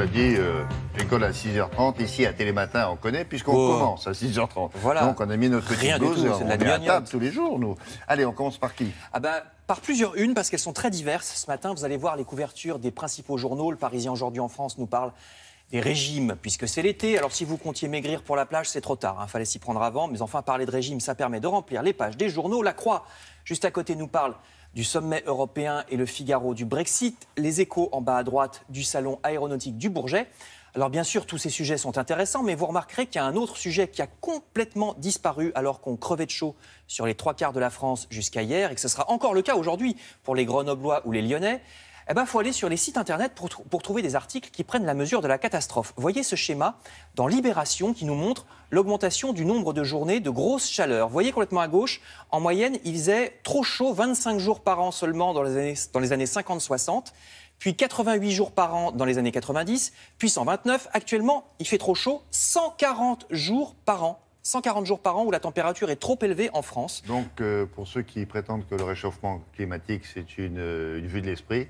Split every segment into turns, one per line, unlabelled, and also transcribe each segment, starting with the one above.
cela dit, j'école à 6h30. Ici, à Télématin, on connaît, puisqu'on commence à 6h30.
Voilà.
Donc, on a mis notre petite dose et on est à table tous les jours, nous. Allez, on commence par qui?
Par plusieurs unes, parce qu'elles sont très diverses. Ce matin, vous allez voir les couvertures des principaux journaux. Le Parisien aujourd'hui en France nous parle des régimes, puisque c'est l'été. Alors si vous comptiez maigrir pour la plage, c'est trop tard. Fallait s'y prendre avant. Mais enfin, parler de régime, ça permet de remplir les pages des journaux. La Croix, juste à côté, nous parle du sommet européen et le Figaro du Brexit. Les Échos, en bas à droite, du salon aéronautique du Bourget. Alors bien sûr, tous ces sujets sont intéressants, mais vous remarquerez qu'il y a un autre sujet qui a complètement disparu alors qu'on crevait de chaud sur les 3/4 de la France jusqu'à hier, et que ce sera encore le cas aujourd'hui pour les Grenoblois ou les Lyonnais. Il faut aller sur les sites internet pour trouver des articles qui prennent la mesure de la catastrophe. Voyez ce schéma dans Libération qui nous montre l'augmentation du nombre de journées de grosse chaleur. Vous voyez complètement à gauche, en moyenne, il faisait trop chaud 25 jours par an seulement dans les années 50-60, puis 88 jours par an dans les années 90, puis 129. Actuellement, il fait trop chaud 140 jours par an. 140 jours par an où la température est trop élevée en France.
Donc, pour ceux qui prétendent que le réchauffement climatique, c'est une vue de l'esprit...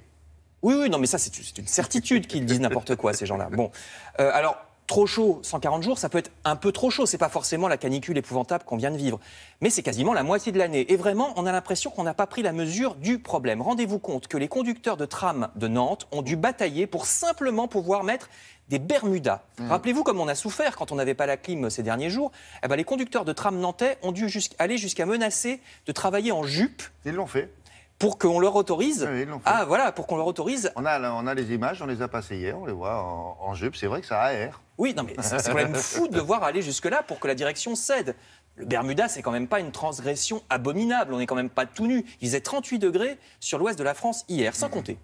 Oui, non, mais ça, c'est une certitude qu'ils disent n'importe quoi, ces gens-là. Bon, alors, trop chaud, 140 jours, ça peut être un peu trop chaud. C'est pas forcément la canicule épouvantable qu'on vient de vivre. Mais c'est quasiment la moitié de l'année. Et vraiment, on a l'impression qu'on n'a pas pris la mesure du problème. Rendez-vous compte que les conducteurs de tram de Nantes ont dû batailler pour simplement pouvoir mettre des Bermudas. Rappelez-vous comme on a souffert quand on n'avait pas la clim ces derniers jours. Les conducteurs de tram nantais ont dû aller jusqu'à menacer de travailler en jupe.
Ils l'ont fait.
Pour qu'on leur autorise.
Oui, ils l'ont fait.
Voilà, pour qu'on leur autorise.
On a les images, on les a passées hier, on les voit en jupe. C'est vrai que ça aère.
Oui, non, mais c'est quand même fou de devoir aller jusque-là pour que la direction cède. Le Bermuda, c'est quand même pas une transgression abominable. On n'est quand même pas tout nu. Il faisait 38 degrés sur l'ouest de la France hier, sans compter.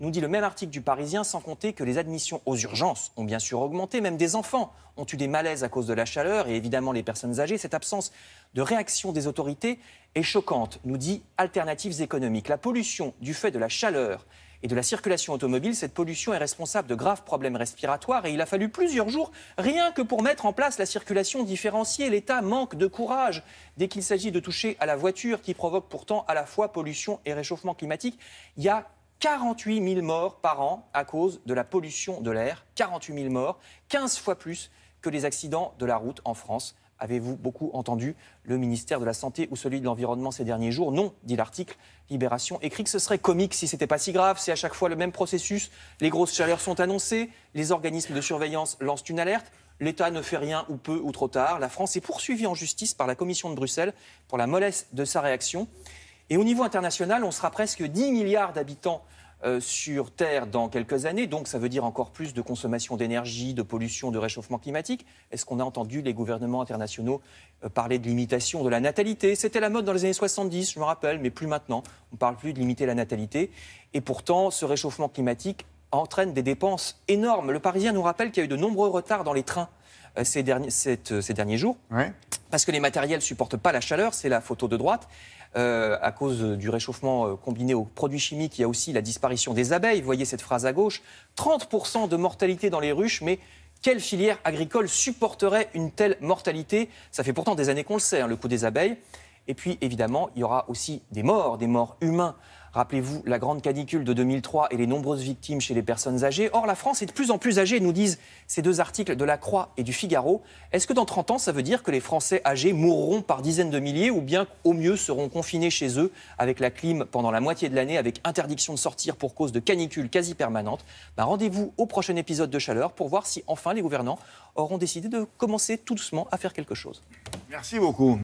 Nous dit le même article du Parisien, sans compter que les admissions aux urgences ont bien sûr augmenté. Même des enfants ont eu des malaises à cause de la chaleur et évidemment les personnes âgées. Cette absence de réaction des autorités est choquante, nous dit Alternatives économiques. La pollution du fait de la chaleur et de la circulation automobile, cette pollution est responsable de graves problèmes respiratoires et il a fallu plusieurs jours rien que pour mettre en place la circulation différenciée. L'État manque de courage dès qu'il s'agit de toucher à la voiture qui provoque pourtant à la fois pollution et réchauffement climatique. Il y a 48 000 morts par an à cause de la pollution de l'air. 48 000 morts, 15 fois plus que les accidents de la route en France. Avez-vous beaucoup entendu le ministère de la Santé ou celui de l'Environnement ces derniers jours? Non, dit l'article Libération, écrit que ce serait comique si c'était pas si grave. C'est à chaque fois le même processus. Les grosses chaleurs sont annoncées, les organismes de surveillance lancent une alerte. L'État ne fait rien ou peu ou trop tard. La France est poursuivie en justice par la Commission de Bruxelles pour la mollesse de sa réaction. Et au niveau international, on sera presque 10 milliards d'habitants sur Terre dans quelques années. Donc ça veut dire encore plus de consommation d'énergie, de pollution, de réchauffement climatique. Est-ce qu'on a entendu les gouvernements internationaux parler de limitation de la natalité? C'était la mode dans les années 70, je me rappelle, mais plus maintenant. On ne parle plus de limiter la natalité. Et pourtant, ce réchauffement climatique entraîne des dépenses énormes. Le Parisien nous rappelle qu'il y a eu de nombreux retards dans les trains ces derniers jours.
Ouais.
Parce que les matériels ne supportent pas la chaleur, c'est la photo de droite. À cause du réchauffement combiné aux produits chimiques, il y a aussi la disparition des abeilles. Vous voyez cette phrase à gauche. 30% de mortalité dans les ruches, mais quelle filière agricole supporterait une telle mortalité? Ça fait pourtant des années qu'on le sait, le coût des abeilles. Et puis, évidemment, il y aura aussi des morts humains. Rappelez-vous la grande canicule de 2003 et les nombreuses victimes chez les personnes âgées. Or, la France est de plus en plus âgée, nous disent ces deux articles de La Croix et du Figaro. Est-ce que dans 30 ans, ça veut dire que les Français âgés mourront par dizaines de milliers ou bien au mieux seront confinés chez eux avec la clim pendant la moitié de l'année, avec interdiction de sortir pour cause de canicule quasi permanente? Rendez-vous au prochain épisode de Chaleur pour voir si enfin les gouvernants auront décidé de commencer tout doucement à faire quelque chose.
Merci beaucoup.